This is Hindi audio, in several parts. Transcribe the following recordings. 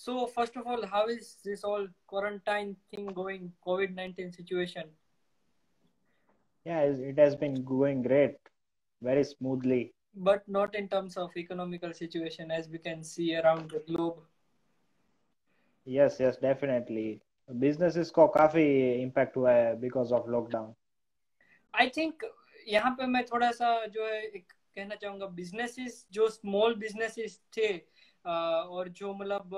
So first of all, how is this all quarantine thing going? COVID-19 situation, Yeah, it has been going great, very smoothly. but not in terms of economical situation, as we can see around the globe. Yes, yes, definitely. Businesses को काफी इम्पैक्ट हुआ है because of lockdown. I think यहाँ पे मैं थोड़ा सा जो है एक कहना चाहूंगा, बिजनेसेस जो स्मॉल बिजनेसेस थे और जो मतलब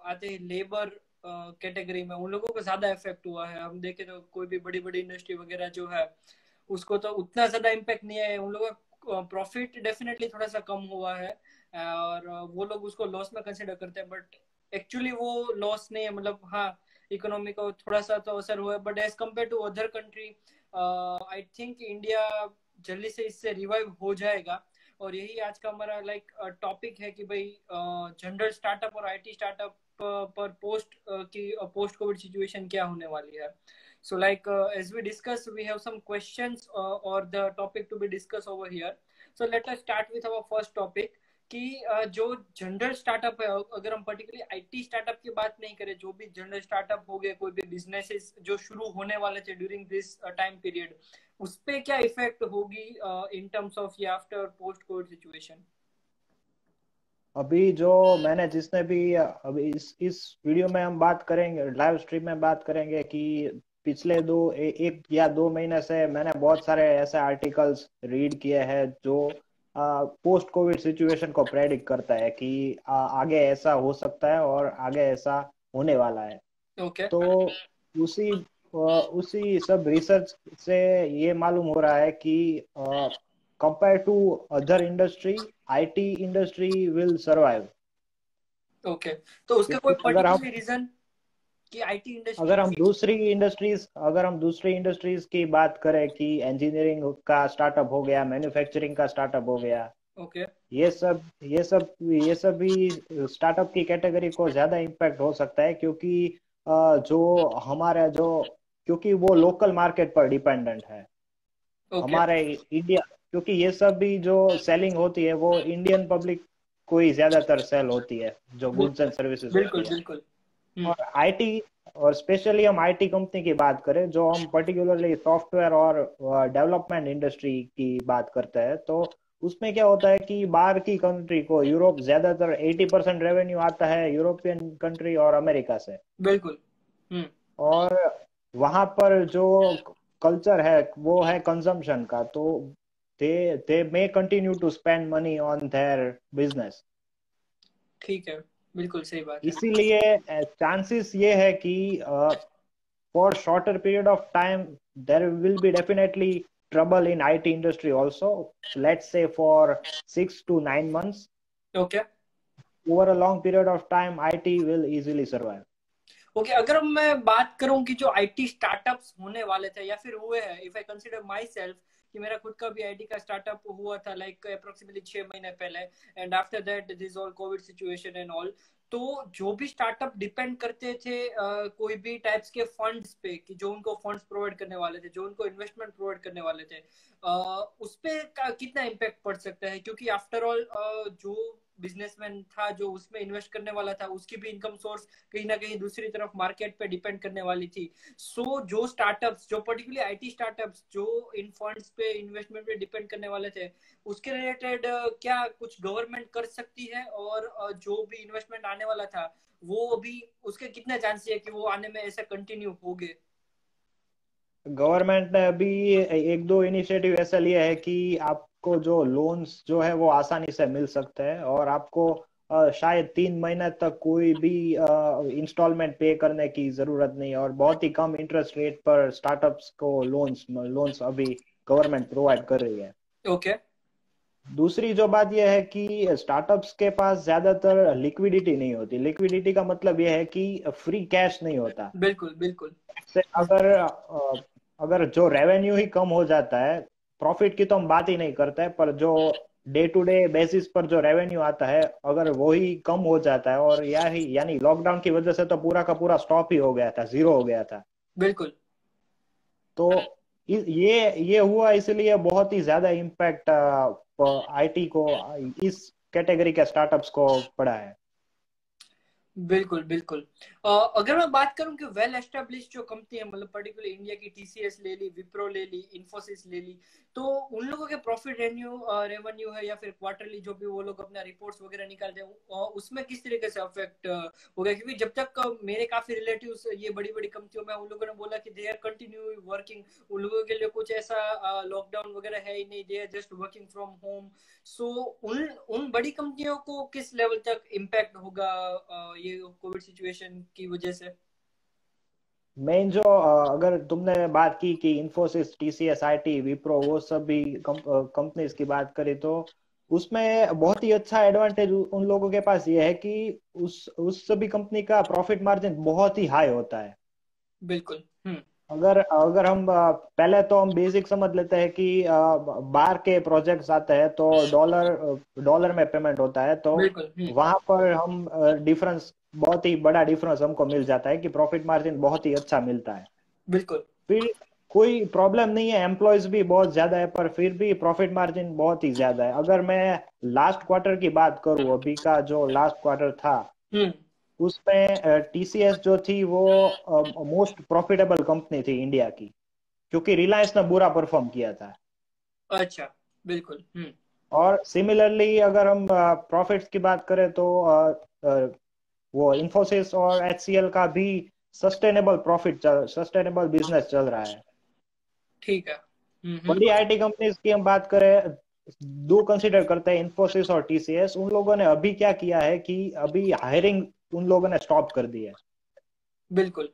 आते हैं लेबर कैटेगरी में, उन लोगों को ज्यादा इफेक्ट हुआ है. हम देखें तो कोई भी बड़ी बड़ी इंडस्ट्री वगैरह जो है उसको तो उतना ज्यादा इम्पैक्ट नहीं है. उन लोगों का प्रॉफिट डेफिनेटली थोड़ा सा कम हुआ है और वो लोग उसको लॉस में कंसिडर करते हैं, बट एक्चुअली वो लॉस नहीं है. मतलब हाँ, इकोनॉमी को थोड़ा सा तो असर हुआ है, but as compare to other country I think India जल्दी से इससे रिवाइव हो जाएगा. और यही आज का हमारा लाइक टॉपिक है कि भाई जनरल स्टार्टअप और आईटी स्टार्टअप पर पोस्ट कोविड सिचुएशन क्या होने वाली है. So like as we discussed, we have some questions or the topic to be discussed over here. So let us start with our first topic कि जो जनरल स्टार्टअप है, अगर हम पर्टिकुलरली आईटी स्टार्टअप की बात नहीं करें, जो भी जनरल स्टार्टअप हो गए, कोई भी बिजनेसेस जो शुरू होने वाले थे ड्यूरिंग दिस टाइम पीरियड, उस पे क्या इफेक्ट होगी इन टर्म्स ऑफ ये आफ्टर पोस्ट कोविड सिचुएशन. अभी जो मैंने जिसने भी अभी इस वीडियो में हम बात करेंगे, लाइव स्ट्रीम में बात करेंगे कि पिछले एक या 2 महीने से मैंने बहुत सारे ऐसे आर्टिकल्स रीड किए हैं जो पोस्ट कोविड सिचुएशन को प्रेडिक्ट करता है कि आगे ऐसा हो सकता है और आगे ऐसा होने वाला है. ओके. तो उसी उसी सब रिसर्च से ये मालूम हो रहा है कि compare to other industry, IT industry will survive. Okay, तो उसका कोई क्योंकि पर्टिकुलर रीजन कि आईटी इंडस्ट्री. अगर हम दूसरी इंडस्ट्रीज की बात करें कि इंजीनियरिंग का स्टार्टअप हो गया, मैन्युफैक्चरिंग का स्टार्टअप हो गया, ओके. ये सब भी स्टार्टअप की कैटेगरी को ज्यादा इम्पैक्ट हो सकता है क्योंकि जो हमारा जो क्योंकि वो लोकल मार्केट पर डिपेंडेंट है. ओके. हमारे इंडिया, क्योंकि ये सब भी जो सेलिंग होती है वो इंडियन पब्लिक को ही ज्यादातर सेल होती है, जो गुड्स एंड सर्विसेज बिल्कुल होती है. बिल्कुल. और आईटी, और स्पेशली हम आईटी कंपनी की बात करें, जो हम पर्टिकुलरली सॉफ्टवेयर और डेवलपमेंट इंडस्ट्री की बात करते हैं, तो उसमें क्या होता है कि बाहर की कंट्री को, यूरोप, ज्यादातर 80% रेवेन्यू आता है यूरोपियन कंट्री और अमेरिका से. बिल्कुल. और वहां पर जो कल्चर है वो है कंजम्पशन का, तो they may continue to spend money on their business. ठीक है, बिल्कुल सही बात है. इसीलिए चांसेस ये है कि for shorter period of time there will be definitely trouble in IT industry also, let's say for 6 to 9 months. Okay. Over a long period of time IT will easily survive. Okay, अगर मैं बात करूं कि जो आईटी स्टार्टअप्स होने वाले थे या फिर हुए हैं, if I consider my self कि मेरा खुद का भी आईटी का स्टार्टअप हुआ था लाइक अप्रोक्सीमेटली 6 महीने पहले, and after that this all Covid situation and all. तो जो भी स्टार्टअप डिपेंड करते थे कोई भी टाइप्स के फंड्स पे, कि जो उनको फंड्स प्रोवाइड करने वाले थे, जो उनको इन्वेस्टमेंट प्रोवाइड करने वाले थे, उस पे कितना इम्पैक्ट पड़ सकता है, क्योंकि आफ्टर ऑल जो बिजनेसमैन था जो उसमें इन्वेस्ट करने वाला था, उसकी भी इनकम सोर्स कहीं ना कहीं दूसरी तरफ मार्केट पे डिपेंड करने वाली थी. सो जो स्टार्टअप्स, जो पर्टिकुलरली आईटी स्टार्टअप्स जो इन फंड्स पे इन्वेस्टमेंट पे डिपेंड करने वाले थे, उसके रिलेटेड क्या कुछ गवर्नमेंट कर सकती है, और जो भी इन्वेस्टमेंट आने वाला था वो अभी उसके कितने चांसेस है कि वो आने में ऐसा कंटिन्यू हो गए. गवर्नमेंट ने अभी एक दो इनिशिएटिव ऐसा लिया है कि आपको जो लोन्स जो है वो आसानी से मिल सकते हैं, और आपको शायद 3 महीने तक कोई भी इंस्टॉलमेंट पे करने की जरूरत नहीं, और बहुत ही कम इंटरेस्ट रेट पर स्टार्टअप्स को लोन्स लोन्स अभी गवर्नमेंट प्रोवाइड कर रही है. ओके. दूसरी जो बात यह है कि स्टार्टअप्स के पास ज्यादातर लिक्विडिटी नहीं होती. लिक्विडिटी का मतलब यह है कि फ्री कैश नहीं होता. बिल्कुल बिल्कुल. से अगर जो रेवेन्यू ही कम हो जाता है, प्रॉफिट की तो हम बात ही नहीं करते हैं, पर जो डे टू डे बेसिस पर जो रेवेन्यू आता है, अगर वो ही कम हो जाता है, और यानी लॉकडाउन की वजह से तो पूरा का पूरा स्टॉप ही हो गया था, जीरो हो गया था. बिल्कुल. तो ये हुआ, इसलिए बहुत ही ज्यादा इम्पैक्ट आईटी को, इस कैटेगरी के स्टार्टअप्स को पड़ा है. बिल्कुल बिल्कुल। अगर मैं बात करूं कि वेल एस्टेब्लिश जो कंपनी है, मतलब पर्टिकुलर इंडिया की टीसीएस ले ली, विप्रो ले ली, इन्फोसिस ले ली, तो उन लोगों के प्रॉफिट रेवेन्यू है या फिर क्वार्टरली जो भी वो लोग अपना रिपोर्ट्स वगैरह निकालते हैं, उसमें किस तरीके से अफेक्ट होगा? क्योंकि जब तक मेरे काफी रिलेटिव्स ये बड़ी बड़ी कंपनियों में, उन लोगों ने बोला कि दे आर कंटिन्यू वर्किंग, उन लोगों के लिए कुछ ऐसा लॉकडाउन वगैरह है ही नहीं, they are just working from home. So उन उन बड़ी कंपनियों को किस लेवल तक इम्पैक्ट होगा ये कोविड सिचुएशन की वजह से? मेन जो अगर तुमने बात की कि इंफोसिस, टीसीएस, आईटी, विप्रो, वो सब भी कंपनीज की बात करी, तो उसमें बहुत ही अच्छा एडवांटेज उन लोगों के पास ये है कि उस सभी कंपनी का प्रॉफिट मार्जिन बहुत ही हाई होता है। बिल्कुल। हम्म। अगर अगर हम पहले तो हम बेसिक समझ लेते हैं कि बाहर के प्रोजेक्ट्स आते हैं तो डॉलर डॉलर में पेमेंट होता है, तो बिल्कुल। हम्म। वहां पर हम डिफरेंस, बहुत ही बड़ा डिफरेंस हमको मिल जाता है कि प्रॉफिट मार्जिन बहुत ही अच्छा मिलता है। बिल्कुल। फिर कोई प्रॉब्लम नहीं है, एम्प्लॉयज भी बहुत ज्यादा है, पर फिर भी प्रॉफिट मार्जिन बहुत ही ज्यादा है। अगर मैं लास्ट क्वार्टर की बात करूं, अभी का जो लास्ट क्वार्टर था, हम्म। उसमें टीसीएस जो थी वो मोस्ट प्रॉफिटेबल कंपनी थी इंडिया की, क्योंकि रिलायंस ने बुरा परफॉर्म किया था। अच्छा। बिल्कुल। हम्म। और सिमिलरली अगर हम प्रॉफिट्स की बात करें तो वो इंफोसिस और एचसीएल का भी सस्टेनेबल बिजनेस चल रहा है। ठीक है। बड़ी आईटी कंपनीज की हम बात करें, दो कंसिडर करते हैं, इंफोसिस और टीसीएस। उन लोगों ने अभी क्या किया है कि अभी हायरिंग उन लोगों ने स्टॉप कर दी है। बिल्कुल।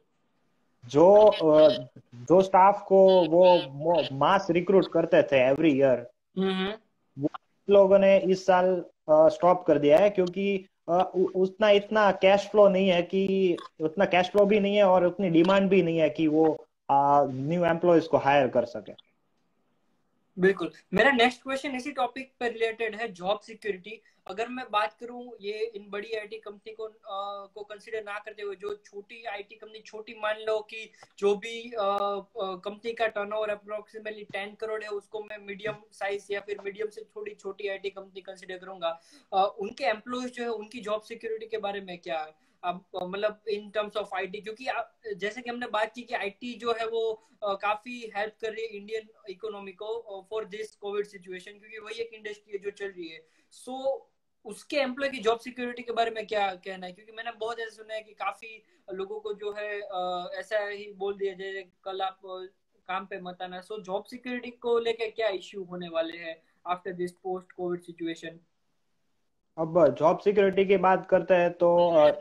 जो जो स्टाफ को वो मास रिक्रूट करते थे एवरी ईयर, हम्म। वो लोगों ने इस साल स्टॉप कर दिया है, क्योंकि उतना इतना कैश फ्लो नहीं है कि, उतना कैश फ्लो भी नहीं है और उतनी डिमांड भी नहीं है कि वो न्यू एम्प्लॉयज को हायर कर सके। बिल्कुल। मेरा नेक्स्ट क्वेश्चन इसी टॉपिक पर रिलेटेड है, जॉब सिक्योरिटी। अगर मैं बात करूं, ये इन बड़ी आईटी कंपनी को कंसीडर ना करते हुए, जो छोटी आईटी कंपनी, छोटी मान लो कि जो भी कंपनी का टर्नओवर अप्रोक्सीमेटली 10 करोड़ है, उसको मैं मीडियम साइज या फिर मीडियम से थोड़ी छोटी आईटी कंपनी कंसीडर करूंगा, उनके एम्प्लॉयज जो है, उनकी जॉब सिक्योरिटी के बारे में क्या अब, मतलब इन टर्म्स ऑफ आईटी, क्योंकि जैसे कि हमने बात की कि आईटी जो है वो काफी हेल्प कर रही है इंडियन इकोनॉमी को फॉर दिस कोविड सिचुएशन, क्योंकि वही एक इंडस्ट्री है जो चल रही है। सो उसके एम्प्लॉय की जॉब सिक्योरिटी के बारे में क्या कहना है? क्योंकि मैंने बहुत ऐसा सुना है कि काफी लोगों को जो है ऐसा ही बोल दिया जाए कल आप काम पे मत आना। सो जॉब सिक्योरिटी को लेके क्या इश्यू होने वाले हैं after this post Covid situation? अब जॉब सिक्योरिटी की बात करते हैं तो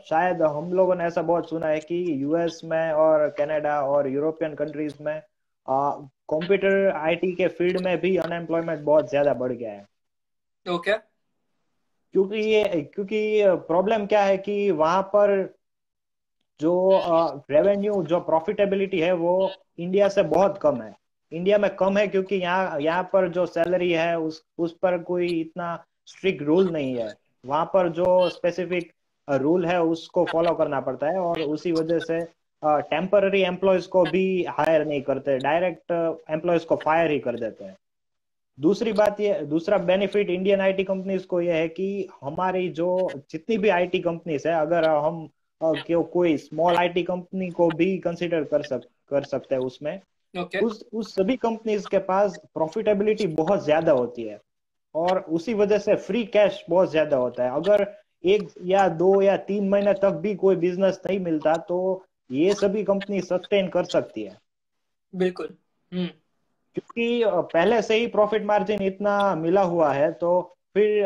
शायद हम लोगों ने ऐसा बहुत सुना है कि यूएस में और कनाडा और यूरोपियन कंट्रीज में कंप्यूटर आईटी के फील्ड में भी अनएम्प्लॉयमेंट बहुत ज्यादा बढ़ गया है। ओके। क्योंकि प्रॉब्लम क्या है कि वहां पर जो रेवेन्यू, जो प्रॉफिटेबिलिटी है, वो इंडिया से बहुत कम है। इंडिया में कम है क्योंकि यहाँ यहाँ पर जो सैलरी है उस पर कोई इतना स्ट्रिक्ट रूल नहीं है। वहां पर जो स्पेसिफिक रूल है उसको फॉलो करना पड़ता है, और उसी वजह से टेम्पररी एम्प्लॉयज को भी हायर नहीं करते, डायरेक्ट एम्प्लॉयज को फायर ही कर देते हैं। दूसरा बेनिफिट इंडियन आईटी कंपनीज को यह है कि हमारी जो जितनी भी आईटी कंपनीज है, अगर हम कोई स्मॉल आईटी कंपनी को भी कंसिडर कर सकते हैं उसमें, ओके। उस सभी कंपनीज के पास प्रॉफिटेबिलिटी बहुत ज्यादा होती है, और उसी वजह से फ्री कैश बहुत ज्यादा होता है। अगर 1 या 2 या 3 महीने तक भी कोई बिजनेस नहीं मिलता, तो ये सभी कंपनी सस्टेन कर सकती है, बिल्कुल। हम्म। क्योंकि पहले से ही प्रॉफिट मार्जिन इतना मिला हुआ है, तो फिर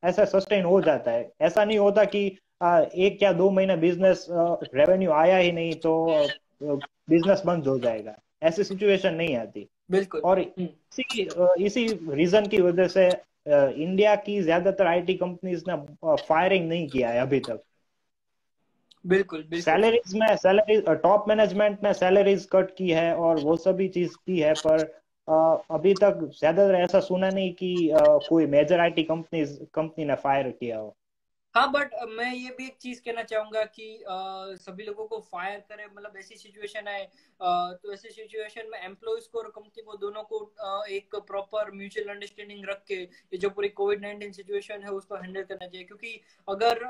ऐसा सस्टेन हो जाता है। ऐसा नहीं होता कि 1 या 2 महीने बिजनेस रेवेन्यू आया ही नहीं तो बिजनेस बंद हो जाएगा, ऐसी सिचुएशन नहीं आती। बिल्कुल। और हम्म। इसी रीजन की वजह से इंडिया की ज्यादातर आईटी कंपनीज ने फायरिंग नहीं किया है अभी तक। बिल्कुल। बिल्कुल। सैलरीज टॉप मैनेजमेंट ने सैलरीज कट की है और वो सभी चीज की है, पर अभी तक ज्यादातर ऐसा सुना नहीं कि कोई मेजर आईटी कंपनी ने फायर किया हो। हाँ, बट मैं ये भी एक चीज कहना चाहूंगा कि सभी लोगों को फायर करे, मतलब ऐसी सिचुएशन है, तो ऐसी सिचुएशन में एम्प्लॉयज को और कंपनी को दोनों को एक प्रॉपर म्यूचुअल अंडरस्टैंडिंग रख के ये जो पूरी कोविड-19 सिचुएशन है उसको हैंडल करना चाहिए। क्योंकि अगर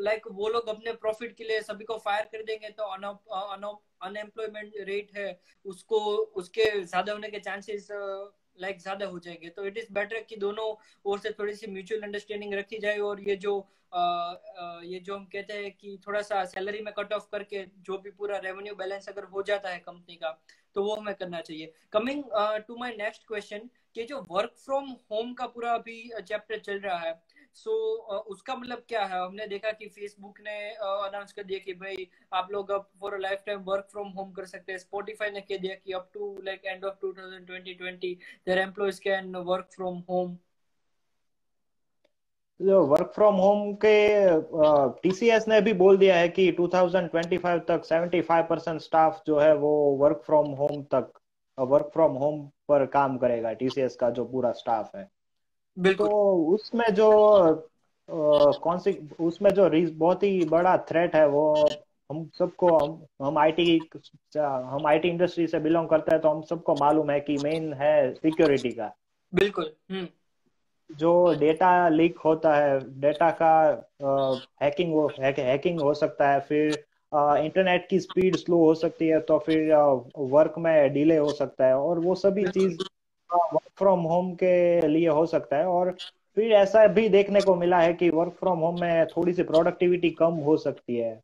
लाइक वो लोग अपने प्रॉफिट के लिए सभी को फायर कर देंगे तो अनएम्प्लॉयमेंट रेट है उसको उसके ज्यादा होने के चांसेस लाइक ज्यादा हो जाएंगे। तो इट इज बेटर कि दोनों ओर से थोड़ी सी म्यूचुअल अंडरस्टैंडिंग रखी जाए, और ये जो हम कहते हैं कि थोड़ा सा सैलरी में कट ऑफ करके जो भी पूरा रेवेन्यू बैलेंस अगर हो जाता है कंपनी का तो वो हमें करना चाहिए। Coming to my next question, कि जो वर्क फ्रॉम होम का पूरा अभी चैप्टर चल रहा है, सो उसका मतलब क्या है? हमने देखा कि फेसबुक ने अनाउंस कर दिया कि भाई आप लोग अब for a lifetime work from home कर सकते हैं। स्पॉटिफाई ने कह दिया कि up to like end of 2020 their employees can work from home. जो वर्क फ्रॉम होम के टीसीएस ने भी बोल दिया है कि 2025 तक 75% स्टाफ जो है वो वर्क फ्रॉम होम पर काम करेगा, टीसीएस का जो पूरा स्टाफ है। तो बिल्कुल। उसमें जो कौन सी उसमें जो बहुत ही बड़ा थ्रेट है वो हम सबको हम आईटी इंडस्ट्री से बिलोंग करते हैं, तो हम सबको मालूम है कि मेन है सिक्योरिटी का। बिल्कुल। हम्म। जो डेटा लीक होता है, डेटा का हैकिंग हो सकता है, फिर इंटरनेट की स्पीड स्लो हो सकती है, तो फिर वर्क में डिले हो सकता है, और वो सभी बिल्कुल। चीज वर्क फ्रॉम होम के लिए हो सकता है। और फिर ऐसा भी देखने को मिला है कि वर्क फ्रॉम होम में थोड़ी सी प्रोडक्टिविटी कम हो सकती है,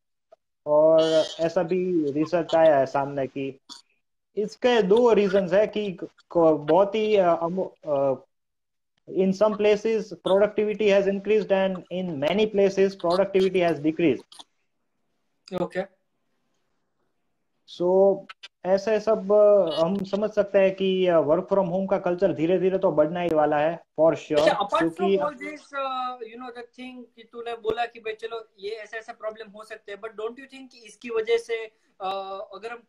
और ऐसा भी रिसर्च आया है सामने कि इसके दो रीजंस है कि बहुत ही in some places productivity has increased and in many places productivity has decreased. Okay. So ऐसे सब हम समझ सकते हैं कि वर्क फ्रॉम होम का कल्चर धीरे धीरे तो बढ़ना ही वाला है फॉर अच्छा, श्योर, अपार्ट फ्रॉम क्योंकि all this you know the thing कि तूने बोला कि भाई चलो ये ऐसा ऐसा प्रॉब्लम हो सकते हैं, बट डोंट यू थिंक कि इसकी वजह से अगर हम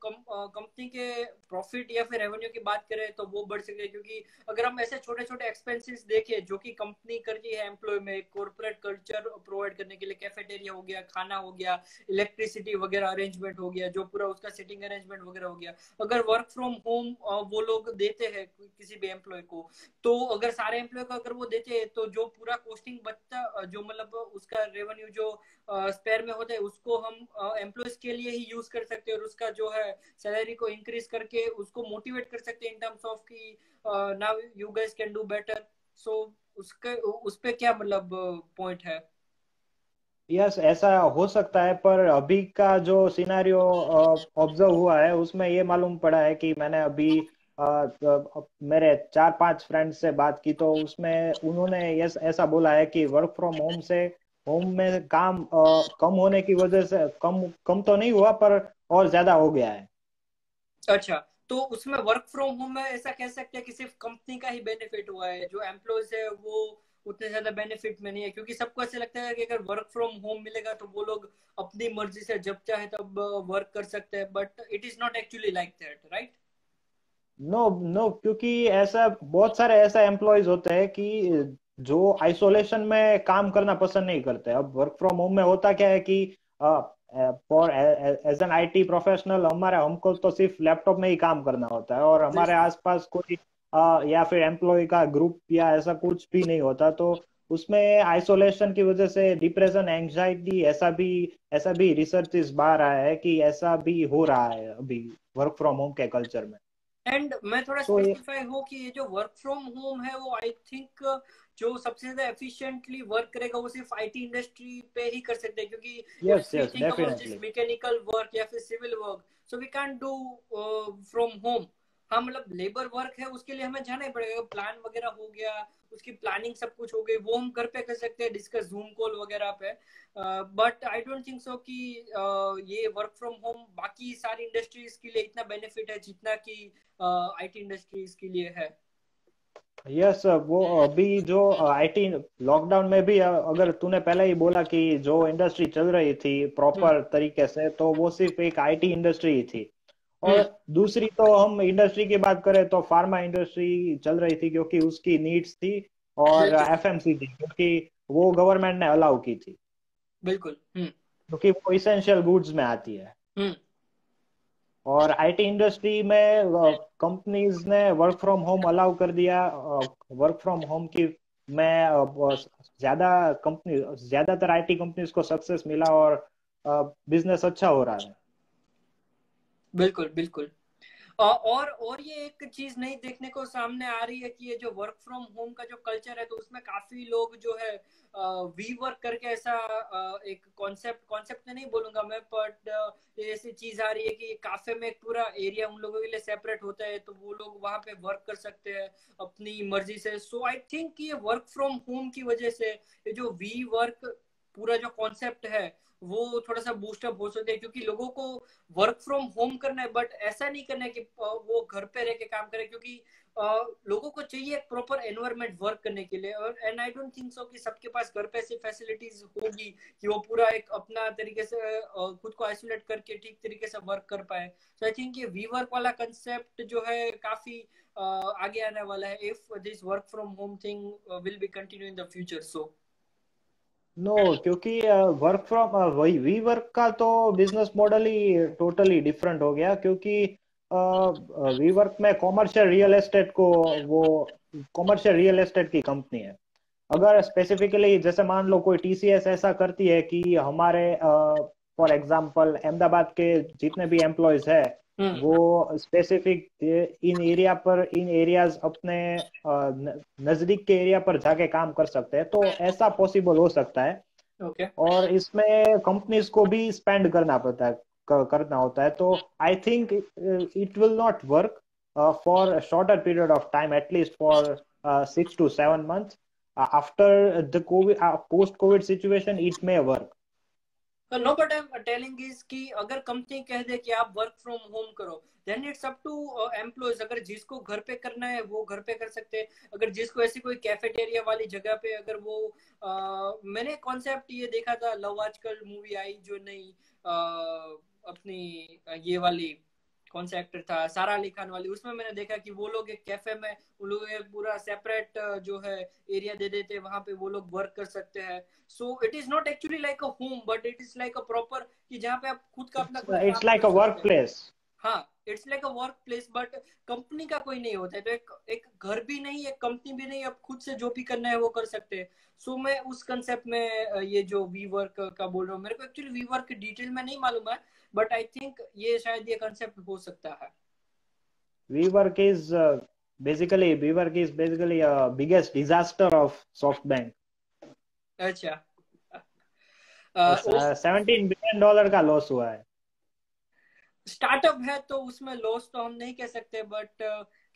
कंपनी के प्रॉफिट या फिर रेवेन्यू की बात करें तो वो बढ़ सकते हैं? क्योंकि अगर हम ऐसे छोटे छोटे एक्सपेंसेस देखें जो कि कंपनी करती है एम्प्लॉय में, कॉर्पोरेट कल्चर प्रोवाइड करने के लिए, कैफेटेरिया हो गया, खाना हो गया, इलेक्ट्रिसिटी वगैरह अरेंजमेंट हो गया, जो पूरा उसका सिटिंग अरेंजमेंट वगैरह हो गया, अगर वर्क फ्रॉम होम वो लोग देते हैं किसी भी एम्प्लॉय को, तो अगर सारे एम्प्लॉय को अगर वो देते हैं तो जो पूरा कॉस्टिंग बचता, जो मतलब उसका रेवेन्यू जो स्पेयर में होता है उसको हम एम्प्लॉयज के लिए ही यूज कर सकते हैं, और उसका जो है सैलरी को इंक्रीज करके उसको मोटिवेट कर सकते हैं इन टर्म्स ऑफ कि now you guys can do better. So उसके उस पे क्या मतलब पॉइंट है? यस, ऐसा हो सकता है, पर अभी का जो सिनारियो ऑब्जर्व हुआ है उसमें ये मालूम पड़ा है कि मैंने अभी मेरे 4-5 फ्रेंड्स से बात की, तो उसमें उन्होंने यस ऐसा बोला है कि वर्क फ्रॉम होम में काम कम होने की वजह से कम कम तो नहीं हुआ, पर और ज्यादा हो गया है। अच्छा, तो उसमें वर्क फ्रॉम होम में ऐसा कह सकते हैं कि सिर्फ कंपनी का ही बेनिफिट हुआ है, जो एम्प्लॉयज है वो उतने ज्यादा बेनिफिट में नहीं है? क्योंकि सबको ऐसा लगता है कि अगर वर्क फ्रॉम होम मिलेगा तो वो लोग अपनी मर्जी से जब चाहे तब वर्क कर सकते हैं, but it is not actually like that, right? No no, क्योंकि ऐसा बहुत सारे ऐसा एम्प्लॉयज होते हैं कि जो आइसोलेशन में काम करना पसंद नहीं करते। अब वर्क फ्रॉम होम में होता क्या है कि for as an IT professional हमारे हमको तो सिर्फ लैपटॉप में ही काम करना होता है, और हमारे बिल्कुल। आसपास कोई या फिर एम्प्लॉय का ग्रुप या ऐसा कुछ भी नहीं होता, तो उसमें आइसोलेशन की वजह से डिप्रेशन, एंजाइटी, ऐसा भी रिसर्च इस बार आया है कि ऐसा भी हो रहा है अभी वर्क फ्रॉम होम के कल्चर में। एंड मैं थोड़ा सो ये स्पेसिफाई हो कि ये जो वर्क फ्रॉम होम है वो आई थिंक जो सबसे ज्यादा एफिशिएंटली वर्क करेगा वो सिर्फ आईटी इंडस्ट्री पे ही कर सकते हैं। क्योंकि yes if we yes think about this definitely. Mechanical work या फिर civil work, so we can do from home. हाँ, मतलब लेबर वर्क है उसके लिए हमें जाना ही पड़ेगा, प्लान वगैरह हो गया, उसकी प्लानिंग सब कुछ हो गई, वो हम घर पे कर सकते हैं, डिस्कस जूम कॉल वगैरह पे। But I don't think so कि ये वर्क फ्रॉम होम बाकी सारी इंडस्ट्रीज के लिए इतना बेनिफिट है जितना कि आईटी इंडस्ट्रीज के लिए है। यस, वो अभी जो आईटी लॉकडाउन में भी अगर तूने पहले ही बोला कि जो इंडस्ट्री चल रही थी हम्म। प्रॉपर तरीके से, तो वो सिर्फ एक आईटी इंडस्ट्री ही थी। हम्म। और दूसरी तो हम इंडस्ट्री की बात करें तो फार्मा इंडस्ट्री चल रही थी, क्योंकि उसकी नीड्स थी, और बिल्कुल। एफएमसीजी, क्योंकि वो गवर्नमेंट ने अलाउ की थी, बिल्कुल। क्योंकि वो इसेंशियल गुड्स में आती है। हम्म। और आईटी इंडस्ट्री में कंपनीज ने वर्क फ्रॉम होम अलाउ कर दिया। वर्क फ्रॉम होम की में ज्यादा कंपनी ज्यादातर आईटी कंपनीज को सक्सेस मिला और बिजनेस अच्छा हो रहा है। बिल्कुल बिल्कुल। और ये एक चीज नई देखने को सामने आ रही है कि ये जो वर्क फ्रॉम होम का जो कल्चर है, तो उसमें काफी लोग जो है वी वर्क करके ऐसा एक कॉन्सेप्ट तो नहीं बोलूंगा मैं, बट ये ऐसी चीज आ रही है कि काफे में एक पूरा एरिया उन लोगों के लिए सेपरेट होता है, तो वो लोग वहां पे वर्क कर सकते हैं अपनी मर्जी से। सो आई थिंक ये वर्क फ्रॉम होम की वजह से ये जो वी वर्क पूरा जो कॉन्सेप्ट है वो थोड़ा सा बूस्टअप हो सकते हैं, क्योंकि लोगों को वर्क फ्रॉम होम करना है, बट ऐसा नहीं करना है कि वो घर पे रह के काम करे, क्योंकि लोगों को चाहिए एक प्रॉपर एनवायरनमेंट वर्क करने के लिए। और and I don't think so कि सबके पास घर पे ऐसी फैसिलिटीज होगी कि वो पूरा एक अपना तरीके से खुद को आइसोलेट करके ठीक तरीके से वर्क कर पाए। सो आई थिंक ये वी वर्क वाला कंसेप्ट जो है काफी आगे आने वाला है, if this work from home thing will be continue in the future. So no, क्योंकि वर्क फ्रॉम वही वी वर्क का तो बिजनेस मॉडल ही टोटली डिफरेंट हो गया। क्योंकि वी वर्क में कॉमर्शियल रियल एस्टेट की कंपनी है। अगर स्पेसिफिकली जैसे मान लो कोई टीसीएस ऐसा करती है कि हमारे फॉर एग्जांपल अहमदाबाद के जितने भी एम्प्लॉयज है वो स्पेसिफिक इन एरियाज अपने नजदीक के एरिया पर जाके काम कर सकते हैं, तो ऐसा पॉसिबल हो सकता है। ओके। और इसमें कंपनीज को भी स्पेंड करना पड़ता है, करना होता है। तो I think it will not work for shorter period of time, at least for 6 to 7 months. After the COVID, post-COVID situation, it may work. No, but I am telling is कि अगर कंपनी कह दे कि आप वर्क फ्रॉम होम करो, then it's up to employees. अगर जिसको घर पे करना है वो घर पे कर सकते हैं, अगर जिसको ऐसी कोई कैफेटेरिया वाली जगह पे अगर वो मैंने कॉन्सेप्ट ये देखा था, लव आजकल मूवी आई जो नई अपनी ये वाली, कौन सा एक्टर था, सारा अली खान वाली, उसमें मैंने देखा कि वो लोग एक कैफे में वो लोग एक पूरा सेपरेट जो है एरिया दे देते हैं, वहां पे वो लोग वर्क कर सकते हैं। So it is not actually like a home, but it is like a proper कि जहाँ पे आप खुद का अपना कुछ It's काम like कर a सकते हैं। workplace. हाँ, it's like a work place, but company का कोई नहीं होता है, तो एक एक घर भी नहीं, एक कंपनी भी नहीं, आप खुद से जो भी करना है वो कर सकते हैं। सो मैं उस कंसेप्ट में ये जो वी वर्क का बोल रहा हूँ, मेरे को एक्चुअली वी वर्क डिटेल में नहीं मालूम है, बट आई थिंक ये शायद ये कंसेप्ट हो सकता है। WeWork is basically a biggest disaster of SoftBank. अच्छा। 17 billion dollar का लॉस हुआ है। स्टार्टअप है तो उसमें लॉस तो हम नहीं कह सकते, बट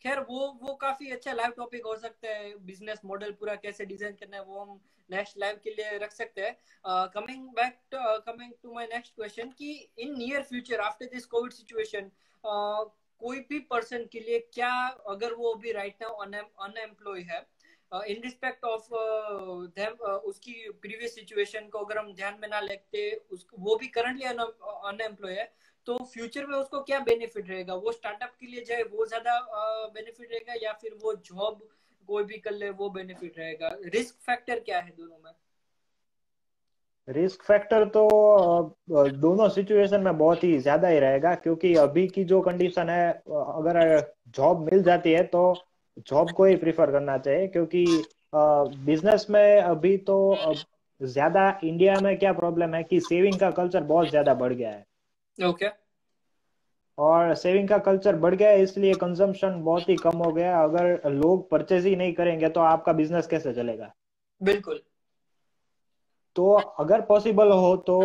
खैर वो काफी अच्छा लाइव टॉपिक हो सकता है। बिजनेस मॉडल पूरा कैसे डिजाइन करना है वो हम नेक्स्ट लाइव के लिए रख सकते हैं। Coming to my next question कि in near future after this Covid situation कोई भी पर्सन के लिए क्या, अगर वो अभी राइट नाउ अनएम्प्लॉय है, इन रिस्पेक्ट ऑफ उसकी प्रीवियस सिचुएशन को अगर हम ध्यान में ना लेते, उसको वो भी करंटली अनएम्प्लॉय है, तो फ्यूचर में उसको क्या बेनिफिट रहेगा? वो स्टार्टअप के लिए जाए वो ज्यादा बेनिफिट रहेगा, या फिर वो जॉब कोई भी कर ले वो बेनिफिट रहेगा? रिस्क फैक्टर क्या है दोनों में? रिस्क फैक्टर तो दोनों सिचुएशन में बहुत ही ज्यादा ही रहेगा। क्योंकि अभी की जो कंडीशन है, अगर जॉब मिल जाती है तो जॉब को ही प्रिफर करना चाहिए। क्योंकि बिजनेस में अभी तो ज्यादा इंडिया में क्या प्रॉब्लम है कि सेविंग का कल्चर बहुत ज्यादा बढ़ गया है। ओके। और सेविंग का कल्चर बढ़ गया है, इसलिए कंजम्पशन बहुत ही कम हो गया। अगर लोग परचेज ही नहीं करेंगे तो आपका बिजनेस कैसे चलेगा? बिल्कुल। तो अगर पॉसिबल हो तो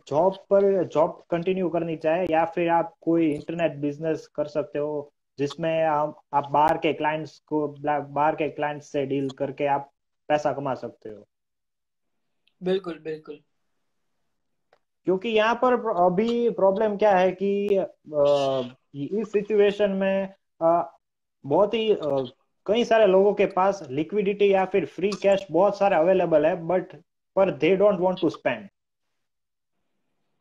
जॉब कंटिन्यू करनी चाहिए, या फिर आप कोई इंटरनेट बिजनेस कर सकते हो जिसमें आप बाहर के क्लाइंट्स से डील करके आप पैसा कमा सकते हो। बिल्कुल बिल्कुल। क्योंकि यहाँ पर अभी प्रॉब्लम क्या है कि इस सिचुएशन में बहुत ही कई सारे लोगों के पास लिक्विडिटी या फिर फ्री कैश बहुत सारे अवेलेबल है, बट पर they don't want to spend.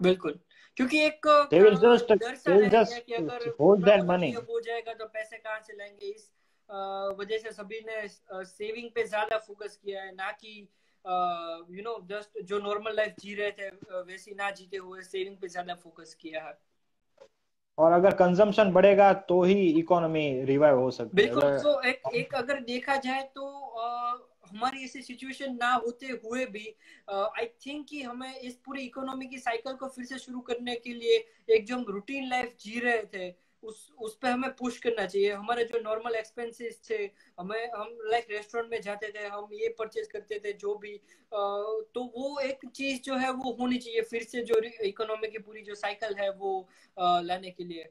बिल्कुल, क्योंकि एक they will just डर सा they will रह गया just कि अगर hold थोड़ा their बहुत भी money. अब हो जाएगा तो पैसे कहाँ से लाएंगे। इस वजह से सभी ने सेविंग पे ज्यादा फोकस किया है, ना कि जस्ट जो नॉर्मल लाइफ जी रहे थे वैसी ना जीते हुए सेविंग पे ज्यादा फोकस किया है। और अगर कंजम्पशन बढ़ेगा तो ही इकोनॉमी रिवाइव हो सकती है। बिल्कुल। अगर तो एक एक अगर देखा जाए तो हमारी ऐसी सिचुएशन ना होते हुए भी आई थिंक कि हमें इस पूरी इकोनॉमी की साइकिल को फिर से शुरू करने के लिए एक जो हम रूटीन लाइफ जी रहे थे उस पे हमें पुश करना चाहिए। हमारे जो नॉर्मल एक्सपेंसेस थे, हम लाइक रेस्टोरेंट में जाते थे, हम ये परचेज करते थे जो भी, तो वो एक चीज जो है वो होनी चाहिए फिर से, जो इकोनॉमी की पूरी जो साइकिल है वो लाने के लिए।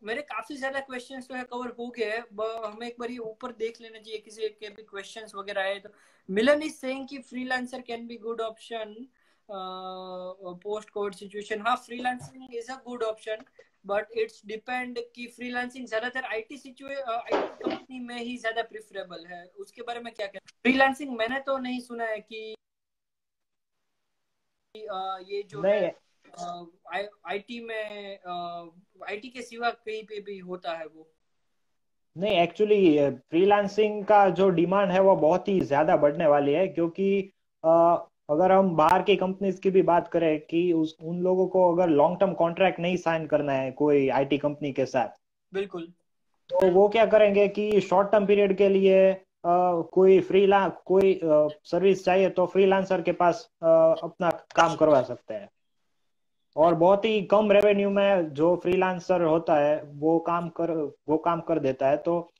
मेरे काफी ज्यादा क्वेश्चंस जो है कवर हो गए हैं। हमें एक बार ये ऊपर देख लेना चाहिए किसी के भी क्वेश्चंस वगैरह आए तो। मिलन इज सेइंग कि freelancer can be good option post Covid situation. हाँ, freelancing is a good option, but it's depend कि फ्रीलांसिंग ज्यादातर आईटी कंपनी में ही ज्यादा प्रिफरेबल है। उसके बारे में क्या कहते हैं? फ्रीलांसिंग मैंने तो नहीं सुना है कि ये जो है नहीं आईटी में, आईटी के सिवा कहीं पे भी होता है वो। नहीं, एक्चुअली फ्रीलांसिंग का जो डिमांड है वो बहुत ही ज्यादा बढ़ने वाली है, क्योंकि अ, अगर हम बाहर की कंपनीज की भी बात करें कि उन लोगों को अगर लॉन्ग टर्म कॉन्ट्रैक्ट नहीं साइन करना है कोई आईटी कंपनी के साथ, बिल्कुल। तो वो क्या करेंगे कि शॉर्ट टर्म पीरियड के लिए कोई सर्विस चाहिए तो फ्रीलांसर के पास अपना काम करवा सकते हैं। और बहुत ही कम रेवेन्यू में जो फ्रीलांसर होता है वो काम कर देता है, तो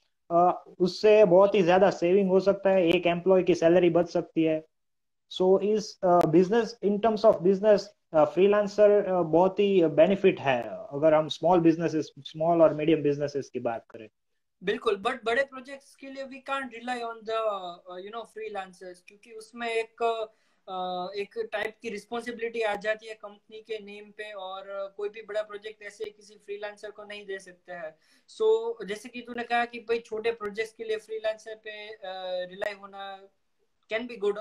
उससे बहुत ही ज्यादा सेविंग हो सकता है, एक एम्प्लॉय की सैलरी बच सकती है। सो इस business in terms of business freelancer बहुत ही बेनिफिट है, अगर हम स्मॉल और मीडियम बिजनेसेस की बात करें। बिल्कुल, बट बड़े प्रोजेक्ट्स के लिए we can't rely on the freelancers, क्योंकि उसमें एक टाइप की रिस्पॉन्सिबिलिटी आ जाती है कंपनी के नेम पे, और कोई भी बड़ा प्रोजेक्ट ऐसे किसी फ्रीलांसर को नहीं दे सकते हैं। जैसे कि तूने कहा कि भाई छोटे प्रोजेक्ट्स के लिए फ्रीलांसर पे रिलाई होना कैन बी गुड,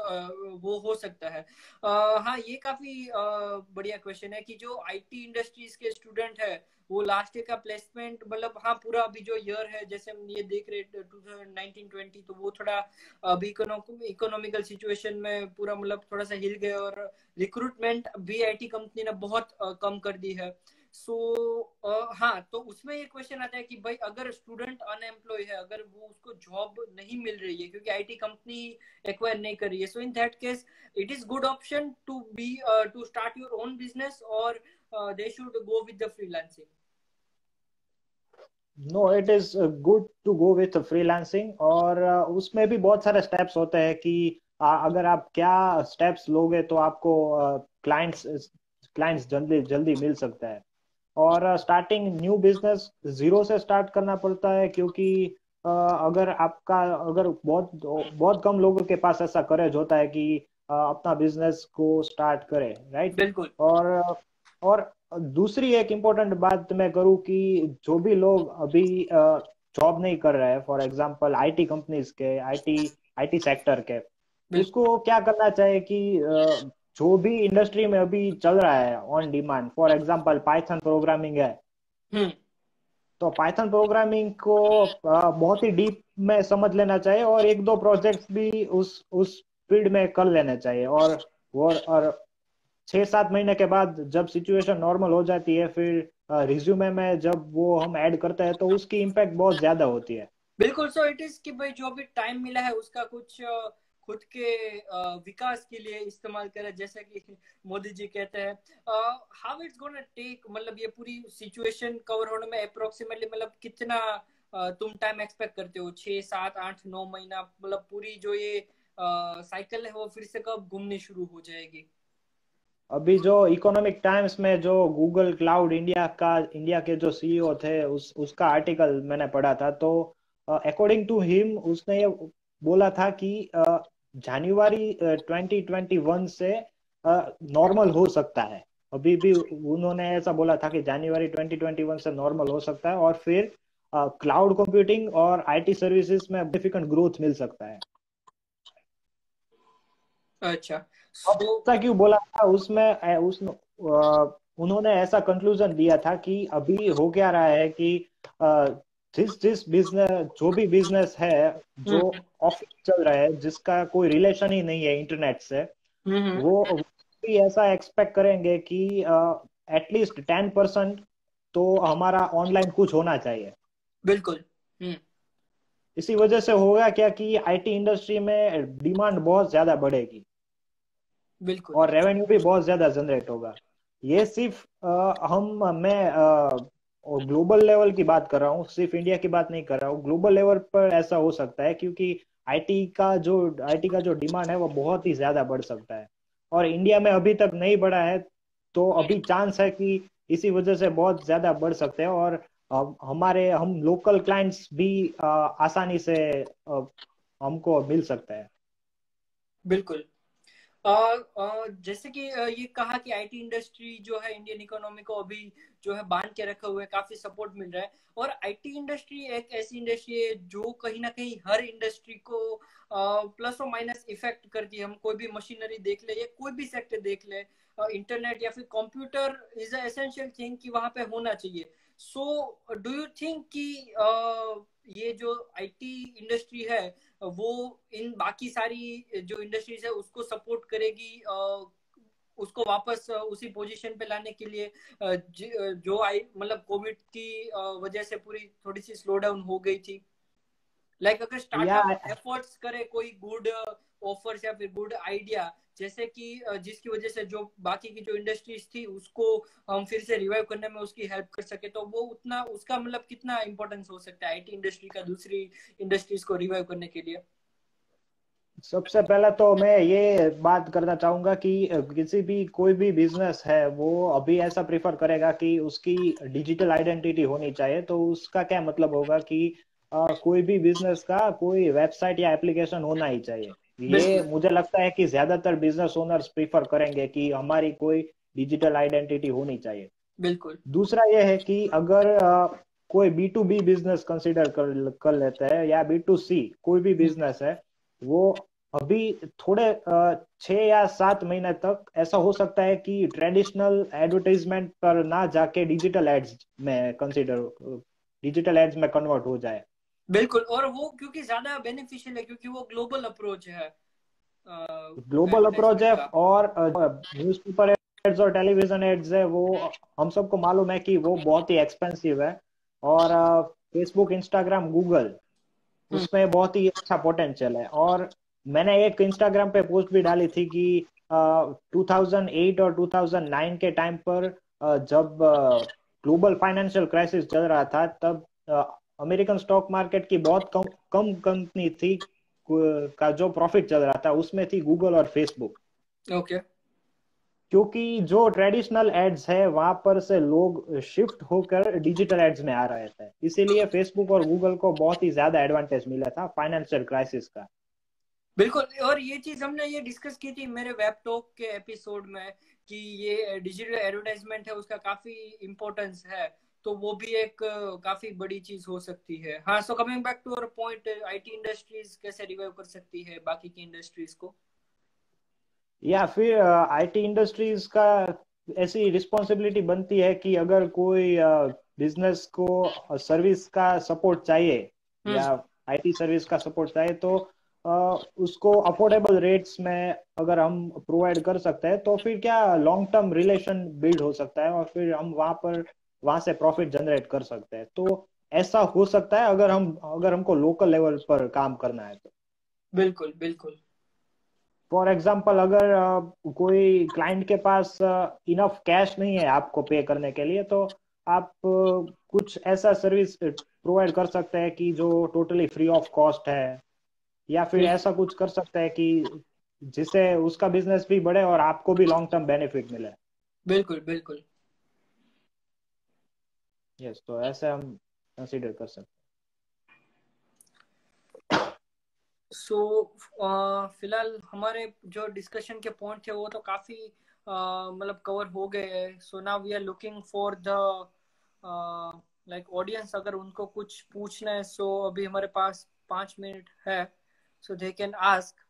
वो हो सकता है। हाँ, ये काफी बढ़िया क्वेश्चन है कि जो आईटी इंडस्ट्रीज के स्टूडेंट है वो लास्ट ईयर का प्लेसमेंट, मतलब हाँ पूरा अभी जो ईयर है जैसे हम ये देख रहे 2019-20, तो वो थोड़ा अभी इकोनॉमिकल सिचुएशन में पूरा मतलब थोड़ा सा हिल गया, और रिक्रूटमेंट भी आईटी कंपनी ने बहुत कम कर दी है। हाँ, तो उसमें ये क्वेश्चन आता है कि भाई अगर स्टूडेंट अनएम्प्लॉय है, अगर वो उसको जॉब नहीं मिल रही है क्योंकि आईटी कंपनी एक्वायर नहीं कर रही है, so in that case it is good option to start your own business, और they should go with the freelancing. No, it is good to go with freelancing, और उसमें भी बहुत सारे स्टेप्स होते हैं कि अगर आप क्या स्टेप्स लोगे तो आपको क्लाइंट्स क्लाइंट्स जल्दी जल्दी मिल सकता है। और स्टार्टिंग न्यू बिजनेस जीरो से स्टार्ट करना पड़ता है, क्योंकि अगर बहुत बहुत कम लोगों के पास ऐसा करेज होता है कि अपना बिजनेस को स्टार्ट करें, राइट। बिल्कुल। और दूसरी एक इम्पोर्टेंट बात मैं करूँ कि जो भी लोग अभी जॉब नहीं कर रहे हैं, फॉर एग्जांपल आईटी कंपनीज के, आईटी सेक्टर के, बिल्कुल। उसको क्या करना चाहिए कि जो भी इंडस्ट्री में अभी चल रहा है on demand, for example Python programming है, हम्म। तो पाइथन प्रोग्रामिंग को बहुत ही डीप में समझ लेना चाहिए, और एक दो प्रोजेक्ट्स भी उस फील्ड में कर लेने चाहिए। और 6-7 महीने के बाद जब सिचुएशन नॉर्मल हो जाती है, फिर रिज्यूमे में जब वो हम ऐड करते हैं तो उसकी इम्पैक्ट बहुत ज्यादा होती है। बिल्कुल। सो इट इज कि भाई जो भी टाइम मिला है उसका कुछ खुद के विकास के लिए इस्तेमाल करें, जैसे कि मोदी जी कहते हैं। हाउ इट्स गोना टेक, मतलब ये पूरी सिचुएशन कवर होने में अप्रोक्सीमेटली मतलब कितना तुम टाइम एक्सपेक्ट करते हो? 6, 7, 8, 9 महीना, मतलब पूरी जो ये साइकिल है वो फिर से कब घूमनी शुरू हो जाएगी? अभी जो इकोनॉमिक टाइम्स में जो गूगल क्लाउड इंडिया के जो सीईओ थे, उसका आर्टिकल मैंने पढ़ा था, तो अकॉर्डिंग टू हिम उसने ये बोला था कि जनवरी 2021 से नॉर्मल हो सकता है। अभी भी उन्होंने ऐसा बोला था कि जनवरी 2021 से नॉर्मल हो सकता है, और फिर क्लाउड कंप्यूटिंग और आईटी सर्विसेज में सिग्निफिकेंट ग्रोथ मिल सकता है। अच्छा। अब सो ऐसा क्यों बोला था उसमें, उन्होंने ऐसा कंक्लूजन दिया था कि अभी हो क्या रहा है कि जिस बिजनेस, जो भी बिजनेस है जो हम्म ऑफलाइन चल रहा है, जिसका कोई रिलेशन ही नहीं है इंटरनेट से, हम्म। वो भी ऐसा एक्सपेक्ट करेंगे कि एटलीस्ट 10% तो हमारा ऑनलाइन कुछ होना चाहिए। बिल्कुल। हम्म। इसी वजह से होगा क्या कि आईटी इंडस्ट्री में डिमांड बहुत ज्यादा बढ़ेगी बिल्कुल। और रेवेन्यू भी बहुत ज्यादा जनरेट होगा। ये सिर्फ मैं ग्लोबल लेवल की बात कर रहा हूँ, सिर्फ इंडिया की बात नहीं कर रहा हूँ। ग्लोबल लेवल पर ऐसा हो सकता है क्योंकि आईटी का जो डिमांड है वो बहुत ही ज्यादा बढ़ सकता है, और इंडिया में अभी तक नहीं बढ़ा है। तो अभी चांस है कि इसी वजह से बहुत ज्यादा बढ़ सकते हैं, और हम लोकल क्लाइंट्स भी आसानी से हमको मिल सकता है। बिल्कुल। जैसे कि ये कहा कि आईटी इंडस्ट्री जो है इंडियन इकोनॉमी को अभी जो है बांध के रखे हुए, काफी सपोर्ट मिल रहा है। और आईटी इंडस्ट्री एक ऐसी इंडस्ट्री है जो कहीं ना कहीं हर इंडस्ट्री को प्लस और माइनस इफेक्ट करती है। हम कोई भी मशीनरी देख ले या कोई भी सेक्टर देख ले, इंटरनेट या फिर computer is a essential thing कि वहां पे होना चाहिए। सो डू यू थिंक कि ये जो आईटी इंडस्ट्री है वो इन बाकी सारी जो इंडस्ट्रीज है उसको सपोर्ट करेगी, उसको वापस उसी पोजीशन पे लाने के लिए, जो आई मतलब कोविड की वजह से पूरी थोड़ी सी स्लो डाउन हो गई थी। लाइक अगर या स्टार्टअप एफर्ट्स करे कोई गुड ऑफर्स या फिर गुड आइडिया, जैसे कि जिसकी वजह से जो बाकी की जो इंडस्ट्रीज थी उसको हम फिर से रिवाइव करने में उसकी हेल्प कर सके, तो वो उतना उसका मतलब कितना इंपॉर्टेंस हो सकता है आईटी इंडस्ट्री का दूसरी इंडस्ट्रीज को रिवाइव करने के लिए? सबसे पहले तो मैं ये बात करना चाहूंगा कि किसी भी कोई भी बिजनेस है वो अभी ऐसा प्रेफर करेगा कि उसकी डिजिटल आइडेंटिटी होनी चाहिए। तो उसका क्या मतलब होगा कि कोई भी बिजनेस का कोई वेबसाइट या एप्लीकेशन होना ही चाहिए। ये बिल्कुल मुझे लगता है कि ज्यादातर बिजनेस ओनर्स प्रेफर करेंगे कि हमारी कोई डिजिटल आइडेंटिटी होनी चाहिए। बिल्कुल। दूसरा ये है कि अगर कोई B to B business consider कर लेते हैं या बी टू सी कोई भी बिजनेस है, वो अभी थोड़े 6 या 7 महीने तक ऐसा हो सकता है कि ट्रेडिशनल एडवर्टाइजमेंट पर ना जाके डिजिटल एड्स में कन्वर्ट हो जाए। बिल्कुल। और वो क्योंकि ज्यादा बेनिफिशियल है, क्योंकि वो ग्लोबल अप्रोच है ग्लोबल अप्रोच है, एडवर्टाइजमेंट का। और न्यूज़पेपर एड्स और टेलीविजन एड्स है वो हम सबको मालूम है कि वो बहुत ही एक्सपेंसिव है। और फेसबुक, इंस्टाग्राम, गूगल, हम्म उसमें बहुत ही अच्छा पोटेंशियल है। और मैंने एक इंस्टाग्राम पे पोस्ट भी डाली थी कि 2008 और 2009 के टाइम पर जब ग्लोबल फाइनेंशियल क्राइसिस चल रहा था, तब अमेरिकन स्टॉक मार्केट की बहुत कम कम कंपनी थी का जो प्रॉफिट चल रहा था, उसमें थी गूगल और फेसबुक। ओके। क्योंकि जो ट्रेडिशनल एड्स है वहां पर से लोग शिफ्ट होकर डिजिटल एड्स में आ रहे थे, इसीलिए फेसबुक और गूगल को बहुत ही ज्यादा एडवांटेज मिला था फाइनेंशियल क्राइसिस का। बिल्कुल। और ये चीज हमने ये डिस्कस की थी मेरे वेब टॉक के एपिसोड में कि ये डिजिटल एडवर्टाइजमेंट है उसका काफी इम्पोर्टेंस है। तो वो भी एक काफी बड़ी चीज हो सकती है। हाँ, so coming back to our point, IT industries कैसे रिवाइव कर सकती है बाकी की इंडस्ट्रीज को? या फिर आईटी इंडस्ट्रीज का ऐसी रिस्पॉन्सिबिलिटी बनती है कि अगर कोई बिजनेस को सर्विस का सपोर्ट चाहिए हम्म। या आईटी सर्विस का सपोर्ट चाहिए, तो अ, उसको अफोर्डेबल रेट्स में अगर हम प्रोवाइड कर सकते हैं तो फिर क्या लॉन्ग टर्म रिलेशन बिल्ड हो सकता है, और फिर हम वहां से प्रॉफिट जनरेट कर सकते हैं। तो ऐसा हो सकता है अगर हमको लोकल लेवल पर काम करना है तो। बिल्कुल बिल्कुल। फॉर एग्जाम्पल, अगर कोई क्लाइंट के पास इनफ कैश नहीं है आपको पे करने के लिए, तो आप कुछ ऐसा सर्विस प्रोवाइड कर सकते हैं कि जो टोटली फ्री ऑफ कॉस्ट है, या फिर बिल्कुल ऐसा कुछ कर सकते हैं कि जिससे उसका बिजनेस भी बढ़े और आपको भी लॉन्ग टर्म बेनिफिट मिले। बिल्कुल। बिल्कुल। यस, तो ऐसे हम कंसीडर कर सकते सो फिलहाल हमारे जो डिस्कशन के पॉइंट थे वो तो काफी मतलब कवर हो गए हैं। So now we are looking for the like audience, अगर उनको कुछ पूछना है। सो अभी हमारे पास 5 मिनट है, so they can ask,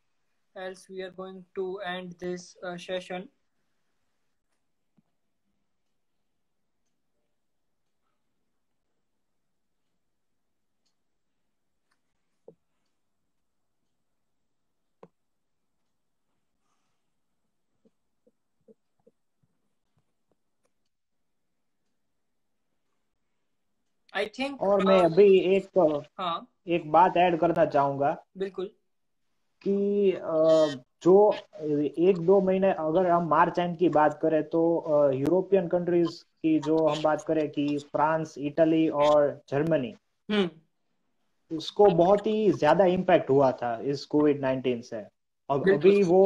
else we are going to end this session. I think और मैं अभी एक हाँ एक बात ऐड करना चाहूंगा बिल्कुल। कि जो 1-2 महीने अगर हम मार्च एंड की बात करें तो यूरोपियन कंट्रीज की जो हम बात करें कि फ्रांस, इटली और जर्मनी, हम्म। उसको बहुत ही ज्यादा इम्पैक्ट हुआ था इस कोविड-19 से। अब बिल्कुल अभी वो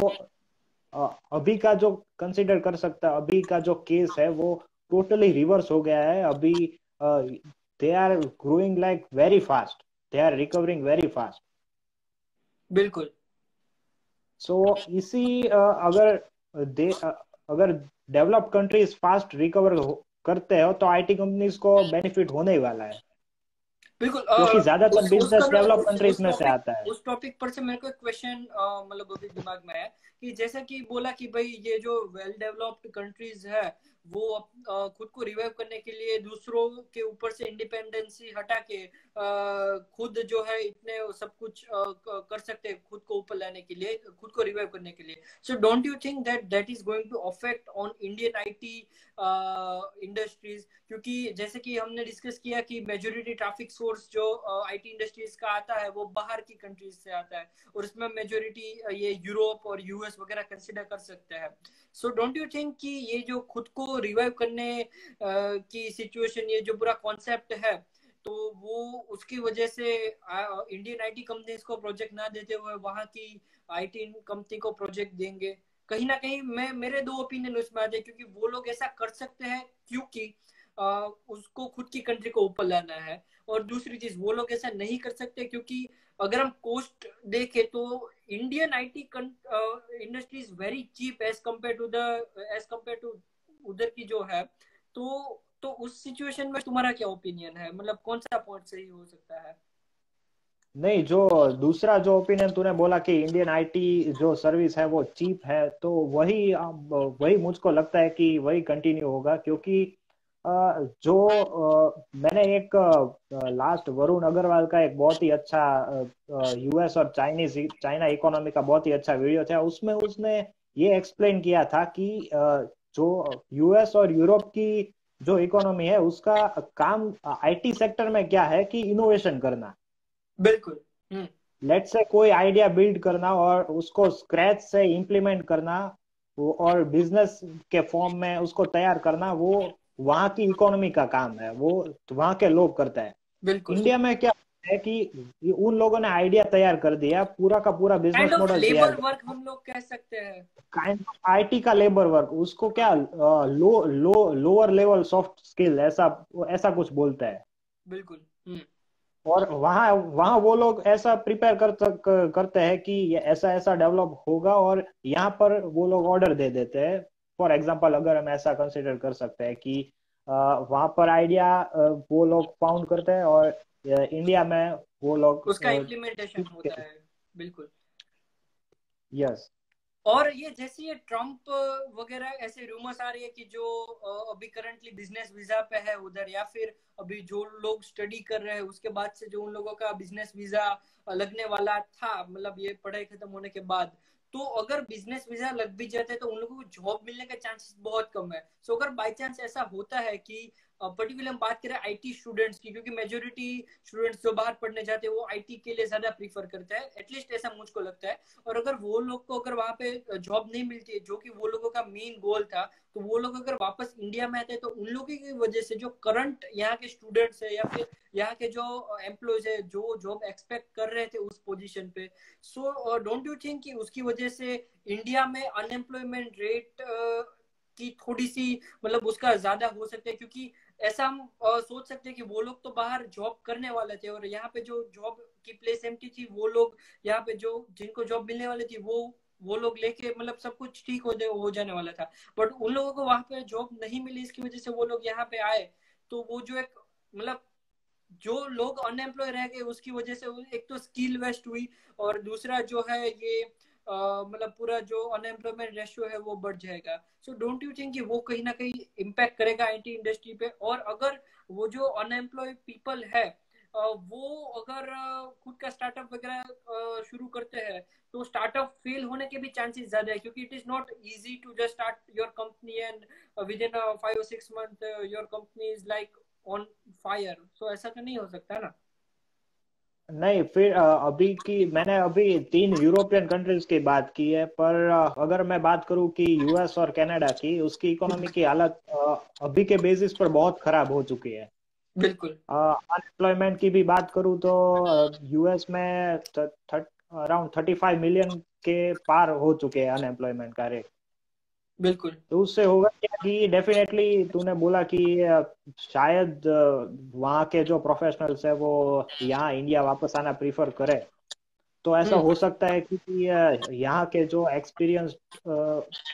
अभी का जो कंसिडर कर सकता है, अभी का जो केस है वो टोटली रिवर्स हो गया है अभी। They are growing like very fast, they are recovering very fast. बिल्कुल। सो इसी अगर अगर डेवलप्ड कंट्रीज फास्ट रिकवर करते हो तो आईटी कंपनीज को बेनिफिट होने ही वाला है, बिल्कुल क्योंकि ज्यादातर बिजनेस डेवलप कंट्रीज में से आता है। उस टॉपिक पर से मेरे को एक क्वेश्चन मतलब अभी दिमाग में है कि जैसा कि बोला कि भाई ये जो वेल डेवलप्ड कंट्रीज है वो खुद को रिवाइव करने के लिए दूसरों के ऊपर से इंडिपेंडेंसी हटा के खुद जो है इतने सब कुछ कर सकते हैं खुद को ऊपर लाने के लिए, खुद को रिवाइव करने के लिए। So don't you think that that is going to affect on Indian IT industries? क्योंकि जैसे कि हमने डिस्कस किया कि मेजोरिटी ट्रैफिक सोर्स जो आईटी इंडस्ट्रीज का आता है वो बाहर की कंट्रीज से आता है और उसमें मेजोरिटी ये यूरोप और यूएस वगैरह कंसिडर कर सकते हैं। सो डोंट यू थिंक कि ये जो खुद को रिवाइव करने की सिचुएशन, ये जो पूरा कॉन्सेप्ट है, तो वो उसकी वजह से इंडियन आईटी कंपनीज को प्रोजेक्ट ना देते हुए वहां की आईटी कंपनी को प्रोजेक्ट देंगे? कहीं ना कहीं मैं मेरे दो ओपिनियन उसमें आते हैं, क्योंकि वो लोग ऐसा कर सकते हैं क्योंकि उसको खुद की कंट्री को ऊपर लाना है, और दूसरी चीज वो लोग ऐसा नहीं कर सकते क्योंकि अगर हम कॉस्ट देखें तो Indian IT industry is very cheap as compare to उधर की जो है। तो उस सिचुएशन में तुम्हारा क्या ओपिनियन है, मतलब कौन सा पॉइंट सही हो सकता है? नहीं, जो दूसरा जो ओपिनियन तूने बोला कि इंडियन आईटी जो सर्विस है वो चीप है, तो वही वही मुझको लगता है कि वही कंटिन्यू होगा, क्योंकि जो मैंने एक लास्ट वरुण अग्रवाल का एक बहुत ही अच्छा यूएस और चाइना इकोनॉमी का बहुत ही अच्छा वीडियो था, उसमें उसने ये एक्सप्लेन किया था कि जो यूएस और यूरोप की जो इकोनॉमी है उसका काम आईटी सेक्टर में क्या है कि इनोवेशन करना। बिल्कुल। हम्म। लेट से कोई आइडिया बिल्ड करना और उसको स्क्रैच से इम्प्लीमेंट करना, और बिजनेस के फॉर्म में उसको तैयार करना, वो वहाँ की इकोनॉमी का काम है, वो वहाँ के लोग करते हैं। बिल्कुल। इंडिया में क्या है कि उन लोगों ने आइडिया तैयार कर दिया, पूरा का पूरा काइंड बिजनेस ऑफ मॉडल तैयार लेबर कर वर्क दिया, हम लोग कह सकते हैं। काइंड ऑफ आईटी का लेबर वर्क, उसको क्या लोअर लेवल सॉफ्ट स्किल, ऐसा ऐसा कुछ बोलता है। बिल्कुल। हम्म। और वहाँ वहाँ वो लोग ऐसा प्रिपेयर करते हैं कि ये ऐसा ऐसा डेवलप होगा, और यहाँ पर वो लोग ऑर्डर दे देते हैं। फॉर एग्जांपल अगर हम ऐसा कंसिडर कर सकते हैं कि वहाँ पर आइडिया वो लोग फाउंड करते हैं, और इंडिया में वो लोग उसका इम्प्लीमेंटेशन होता है। बिल्कुल। यस। और ये जैसे ये ट्रम्प वगैरह ऐसे रूमर्स आ रही है कि जो अभी करंटली बिजनेस वीजा पे है उधर, या फिर अभी जो लोग स्टडी कर रहे हैं उसके बाद से जो उन लोगों का बिजनेस वीजा लगने वाला था, मतलब ये पढ़ाई खत्म होने के बाद, तो अगर बिजनेस वीजा लग भी जाते तो उन लोगों को जॉब मिलने के चांसेस बहुत कम है। सो अगर बाई चांस ऐसा होता है कि पर्टिकुलर हम बात करें आईटी स्टूडेंट्स की, क्योंकि मेजोरिटी स्टूडेंट्स जो बाहर पढ़ने जाते हैं वो आईटी के लिए ज्यादा प्रीफर करते हैं, एटलीस्ट ऐसा मुझको लगता है। और अगर वो लोग को अगर वहां पे जॉब नहीं मिलती है जो कि वो लोगों का मेन गोल था, तो वो लोग अगर वापस इंडिया में आते हैं तो उन लोगों की वजह से जो करंट यहाँ के स्टूडेंट्स है या फिर यहाँ के जो एम्प्लॉयज है जो जॉब एक्सपेक्ट कर रहे थे उस पोजीशन पे, सो डोंट यू थिंक कि उसकी वजह से इंडिया में अनएम्प्लॉयमेंट रेट की थोड़ी सी मतलब उसका ज्यादा हो सकता है? क्योंकि ऐसा हम सोच सकते हैं कि वो लोग तो बाहर जॉब करने वाले थे और यहाँ पे जो जॉब की प्लेस एम्प्टी थी वो लोग यहाँ पे जो जिनको जॉब मिलने वाली थी वो लोग लेके मतलब सब कुछ ठीक हो जाने वाला था। बट उन लोगों को वहां पे जॉब नहीं मिली, इसकी वजह से वो लोग यहाँ पे आए। तो वो जो एक मतलब जो लोग अनएम्प्लॉय रह गए उसकी वजह से एक तो स्किल वेस्ट हुई, और दूसरा जो है ये मतलब पूरा जो अनएम्प्लॉयमेंट रेशियो है वो बढ़ जाएगा। सो डोंट यू थिंक कि वो कहीं ना कहीं इम्पैक्ट करेगा आईटी इंडस्ट्री पे? और अगर वो जो अनएम्प्लॉय पीपल है वो अगर खुद का स्टार्टअप वगैरह शुरू करते हैं तो स्टार्टअप फेल होने के भी चांसेस ज्यादा है, क्योंकि it is not easy to just start your company and within 5 or 6 months your company is like on fire, तो ऐसा तो नहीं हो सकता ना। नहीं, फिर अभी की मैंने अभी 3 यूरोपियन कंट्रीज की बात की है, पर अगर मैं बात करूं कि यूएस और कनाडा की, उसकी इकोनॉमी की हालत अभी के बेसिस पर बहुत खराब हो चुकी है। बिल्कुल अनएम्प्लॉयमेंट की भी बात करूं तो यूएस में अराउंड 35 मिलियन के पार हो चुके हैं अनएम्प्लॉयमेंट का रेट। बिल्कुल तो उससे होगा क्या कि डेफिनेटली तूने बोला कि शायद वहाँ के जो प्रोफेशनल्स है वो यहाँ इंडिया वापस आना प्रीफर करे। तो ऐसा हम्म। हो सकता है क्योंकि यहाँ के जो एक्सपीरियंस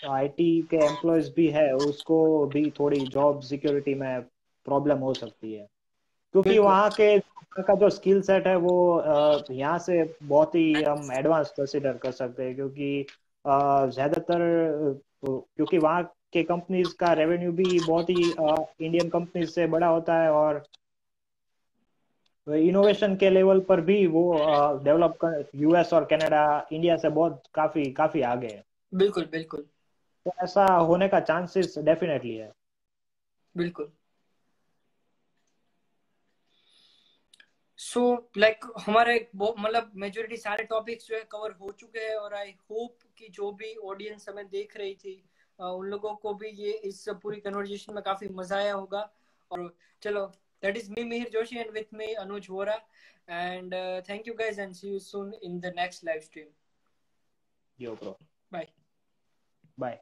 आईटी के एम्प्लॉयज भी है, उसको भी थोड़ी जॉब सिक्योरिटी में प्रॉब्लम हो सकती है। क्योंकि बिल्कुल वहाँ के वहाँ का जो स्किल सेट है वो यहाँ से बहुत ही हम एडवांस कंसिडर कर सकते हैं, क्योंकि ज्यादातर क्योंकि वहाँ के कंपनीज का रेवेन्यू भी बहुत ही इंडियन कंपनीज से बड़ा होता है, और इनोवेशन के लेवल पर भी वो डेवलप कर यूएस और कनाडा इंडिया से बहुत काफी काफी आगे है। बिल्कुल बिल्कुल तो ऐसा होने का चांसेस डेफिनेटली है। बिल्कुल। सो लाइक हमारे मतलब मेजोरिटी सारे टॉपिक्स जो है कवर हो चुके हैं, और आई होप कि जो भी ऑडियंस हमें देख रही थी उन लोगों को भी ये इस पूरी कन्वर्जेशन में काफी मजा आया होगा। और चलो, that is me Mihir Joshi and with me Anuj Vora, and thank you guys and see you soon in the next live stream. Yo bro. Bye. Bye.